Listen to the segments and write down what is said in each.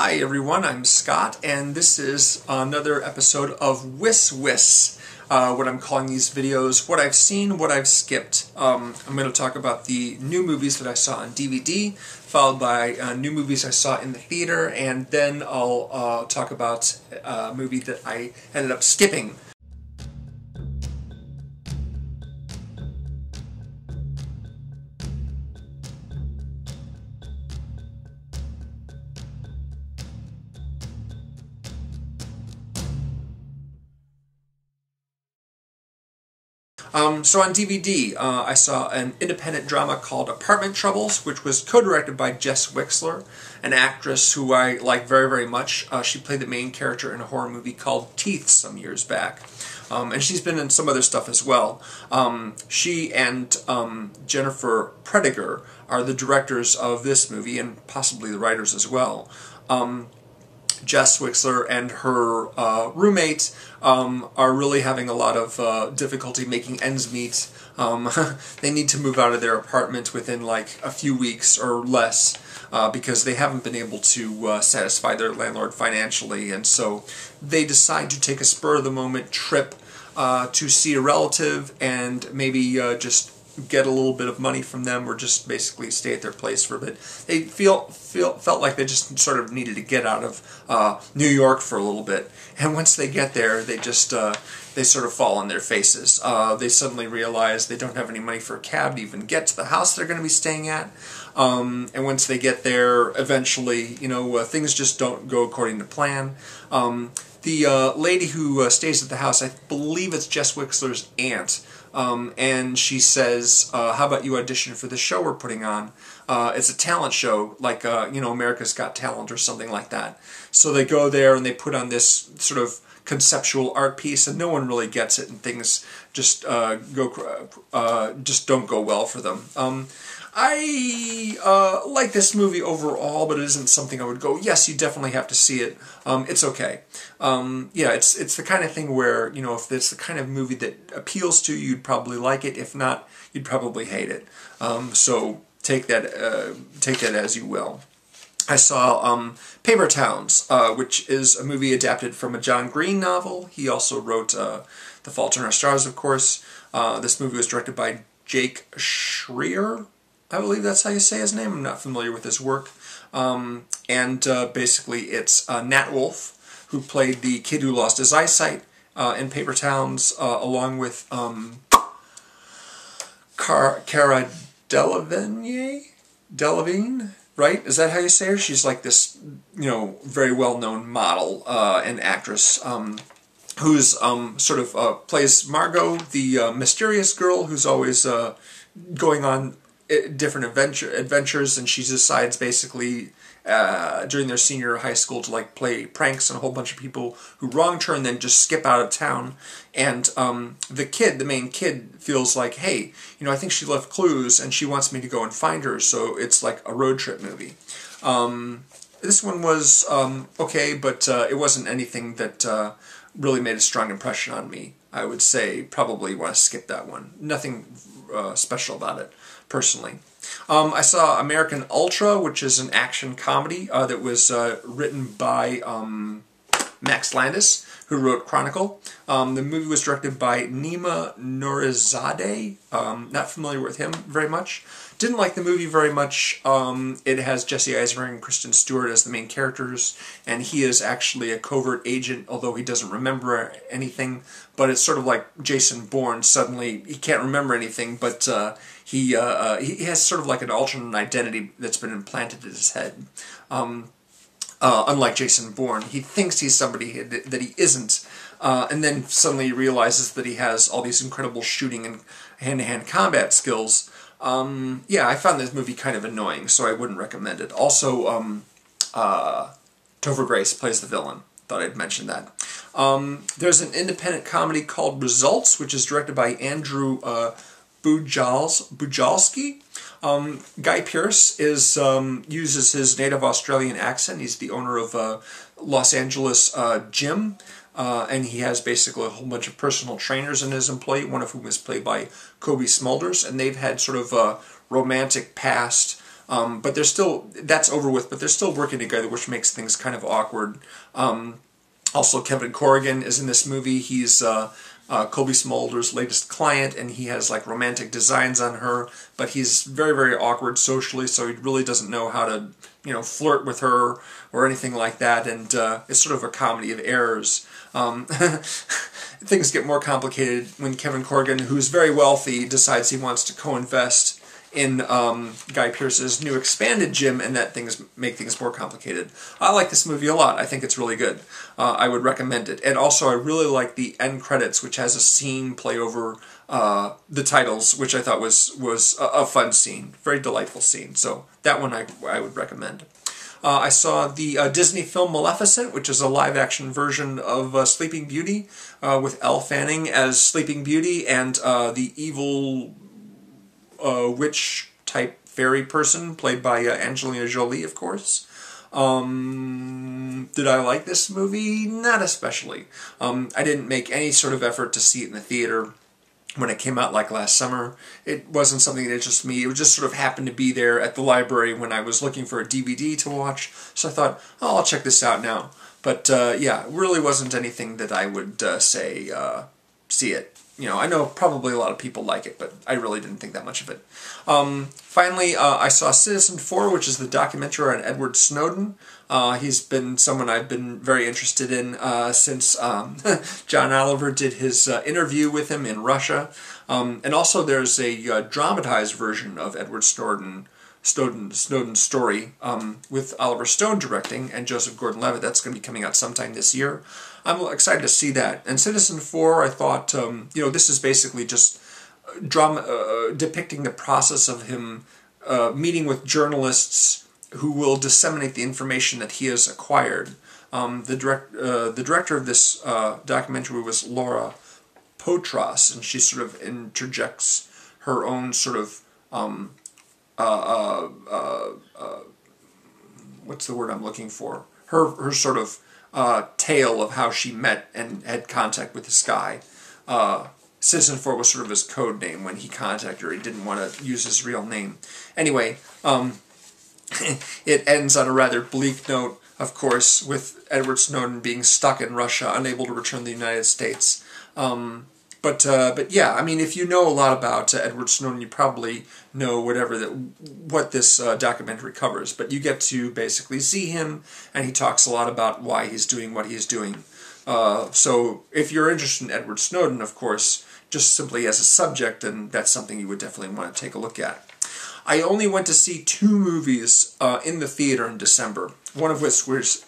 Hi everyone, I'm Scott, and this is another episode of WIS, what I'm calling these videos, what I've seen, what I've skipped. I'm going to talk about the new movies that I saw on DVD, followed by new movies I saw in the theater, and then I'll talk about a movie that I ended up skipping. So on DVD, I saw an independent drama called Apartment Troubles, which was co-directed by Jess Wixler, an actress who I like very, very much. She played the main character in a horror movie called Teeth some years back. And she's been in some other stuff as well. She and Jennifer Prediger are the directors of this movie, and possibly the writers as well. Jess Wixler and her roommate are really having a lot of difficulty making ends meet. They need to move out of their apartment within like a few weeks or less because they haven't been able to satisfy their landlord financially, and so they decide to take a spur-of-the-moment trip to see a relative and maybe just get a little bit of money from them, or just basically stay at their place for a bit. They felt like they just sort of needed to get out of New York for a little bit, and once they get there, they just they sort of fall on their faces. They suddenly realize they don't have any money for a cab to even get to the house they're going to be staying at, and once they get there, eventually, you know, things just don't go according to plan. The lady who stays at the house, I believe it's Jess Wixler's aunt, and she says, how about you audition for the show we're putting on? It's a talent show, like, you know, America's Got Talent or something like that. So they go there and they put on this sort of conceptual art piece, and no one really gets it, and things just just don't go well for them. I like this movie overall, but it isn't something I would go, yes, you definitely have to see it. It's okay. Yeah, it's the kind of thing where, you know, if it's the kind of movie that appeals to you, you'd probably like it. If not, you'd probably hate it. So take that as you will. I saw Paper Towns, which is a movie adapted from a John Green novel. He also wrote The Fault in Our Stars, of course. This movie was directed by Jake Schreier. I believe that's how you say his name. I'm not familiar with his work. And basically it's Nat Wolff, who played the kid who lost his eyesight in Paper Towns, along with Cara Delevingne, right? Is that how you say her? She's like this, you know, very well-known model and actress who's sort of plays Margot, the mysterious girl who's always going on different adventures, and she decides basically during their senior high school to like play pranks on a whole bunch of people who wronged her and then just skip out of town. And the main kid, feels like, hey, you know, I think she left clues and she wants me to go and find her, so it's like a road trip movie. This one was okay, but it wasn't anything that really made a strong impression on me. I would say probably want to skip that one. Nothing special about it, personally. I saw American Ultra, which is an action comedy that was written by Max Landis, who wrote Chronicle. The movie was directed by Nima Nourizadeh. Not familiar with him very much. Didn't like the movie very much. It has Jesse Eisenberg and Kristen Stewart as the main characters, and he is actually a covert agent, although he doesn't remember anything. But it's sort of like Jason Bourne. Suddenly, he can't remember anything, but he has sort of like an alternate identity that's been implanted in his head. Unlike Jason Bourne, he thinks he's somebody that he isn't, and then suddenly realizes that he has all these incredible shooting and hand-to-hand combat skills. Yeah, I found this movie kind of annoying, so I wouldn't recommend it. Also, Topher Grace plays the villain. Thought I'd mention that. There's an independent comedy called Results, which is directed by Andrew Bujalski. Guy Pearce uses his native Australian accent. He's the owner of a Los Angeles gym, and he has basically a whole bunch of personal trainers in his employ, one of whom is played by Kobe Smulders, and they've had sort of a romantic past But they're still, that's over with, but they're still working together, which makes things kind of awkward. Also, Kevin Corrigan is in this movie. He's Colby Smolder's latest client, and he has like romantic designs on her, but he's very, very awkward socially, so he really doesn't know how to, flirt with her or anything like that, and it's sort of a comedy of errors. Things get more complicated when Kevin Corrigan, who's very wealthy, decides he wants to co-invest in Guy Pearce's new expanded gym, and that make things more complicated. I like this movie a lot. I think it's really good. I would recommend it. And also, I really like the end credits, which has a scene play over the titles, which I thought was a fun scene. Very delightful scene. So that one I would recommend. I saw the Disney film Maleficent, which is a live-action version of Sleeping Beauty, with Elle Fanning as Sleeping Beauty, and the evil witch-type fairy person, played by Angelina Jolie, of course. Did I like this movie? Not especially. I didn't make any sort of effort to see it in the theater when it came out like last summer. It wasn't something that interested me. It just sort of happened to be there at the library when I was looking for a DVD to watch, so I thought, oh, I'll check this out now. But yeah, it really wasn't anything that I would say, see it. I know probably a lot of people like it, but I really didn't think that much of it. Finally, I saw Citizen 4, which is the documentary on Edward Snowden. He's been someone I've been very interested in since John Oliver did his interview with him in Russia. And also there's a dramatized version of Edward Snowden's story, with Oliver Stone directing and Joseph Gordon-Levitt. That's going to be coming out sometime this year. I'm excited to see that. And Citizen 4, I thought, this is basically just drama depicting the process of him meeting with journalists who will disseminate the information that he has acquired. The director of this documentary was Laura Potras, and she sort of interjects her own sort of what's the word I'm looking for? Her sort of tale of how she met and had contact with this guy. Citizen 4 was sort of his code name when he contacted her. He didn't want to use his real name. Anyway, it ends on a rather bleak note, of course, with Edward Snowden being stuck in Russia, unable to return to the United States. But yeah, I mean, if you know a lot about Edward Snowden, you probably know what this documentary covers. But you get to basically see him, and he talks a lot about why he's doing what he's doing. So if you're interested in Edward Snowden, of course, just simply as a subject, then that's something you would definitely want to take a look at. I only went to see 2 movies in the theater in December. One of which was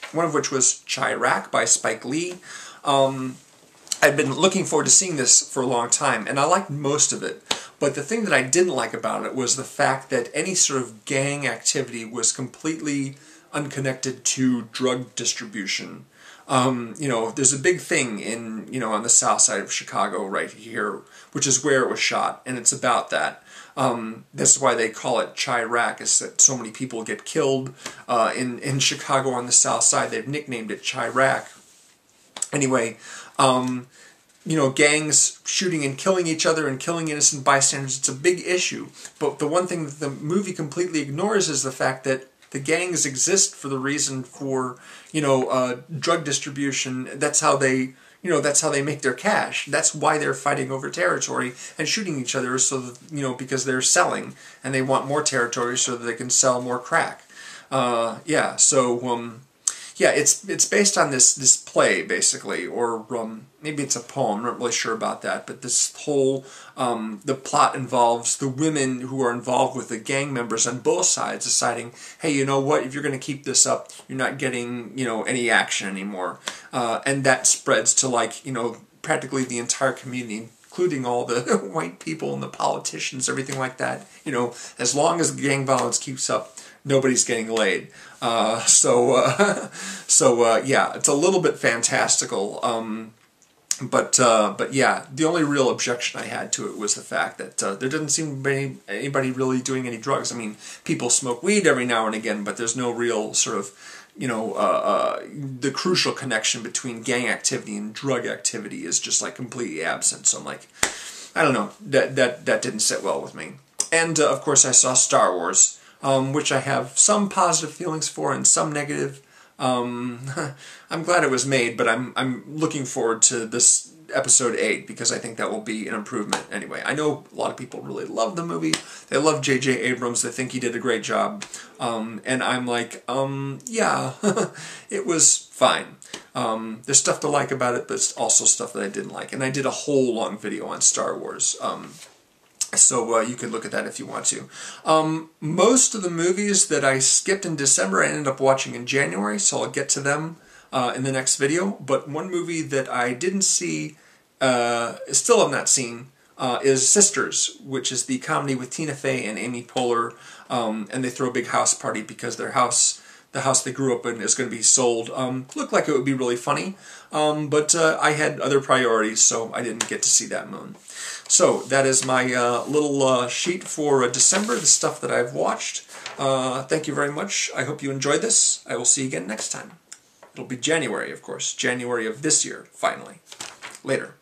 Chiraq by Spike Lee. I'd been looking forward to seeing this for a long time, and I liked most of it. But the thing that I didn't like about it was the fact that any sort of gang activity was completely unconnected to drug distribution. There's a big thing in, on the south side of Chicago right here, which is where it was shot, and it's about that. That's why they call it Chiraq, is that so many people get killed in Chicago on the south side. They've nicknamed it Chiraq. Anyway, gangs shooting and killing each other and killing innocent bystanders, it's a big issue. But the one thing that the movie completely ignores is the fact that the gangs exist for the reason for, drug distribution. That's how they make their cash. That's why they're fighting over territory and shooting each other, so that, because they're selling and they want more territory so that they can sell more crack. Yeah, it's based on this play, basically, or maybe it's a poem, I'm not really sure about that, but this whole, the plot involves the women who are involved with the gang members on both sides deciding, hey, you know what, if you're going to keep this up, you're not getting, any action anymore. And that spreads to, practically the entire community, including all the white people and the politicians, everything like that. As long as the gang violence keeps up, nobody's getting laid. Yeah, it's a little bit fantastical. But yeah, the only real objection I had to it was the fact that there doesn't seem to be anybody really doing any drugs. I mean, people smoke weed every now and again, but there's no real sort of, the crucial connection between gang activity and drug activity is just completely absent. So I'm like, I don't know, that didn't sit well with me. And of course I saw Star Wars. which I have some positive feelings for and some negative. I'm glad it was made, but I'm looking forward to this episode 8 because I think that will be an improvement anyway. I know a lot of people really love the movie. They love J.J. Abrams. They think he did a great job. And I'm like, yeah, it was fine. There's stuff to like about it, but it's also stuff that I didn't like. And I did a whole long video on Star Wars. So you can look at that if you want to. Most of the movies that I skipped in December I ended up watching in January, so I'll get to them in the next video. But one movie that I didn't see, still have not seen, is Sisters, which is the comedy with Tina Fey and Amy Poehler, and they throw a big house party because their house, the house they grew up in, is going to be sold. Looked like it would be really funny, but I had other priorities, so I didn't get to see that one. So that is my little sheet for December, the stuff that I've watched. Thank you very much. I hope you enjoyed this. I will see you again next time. It'll be January, of course. January of this year, finally. Later.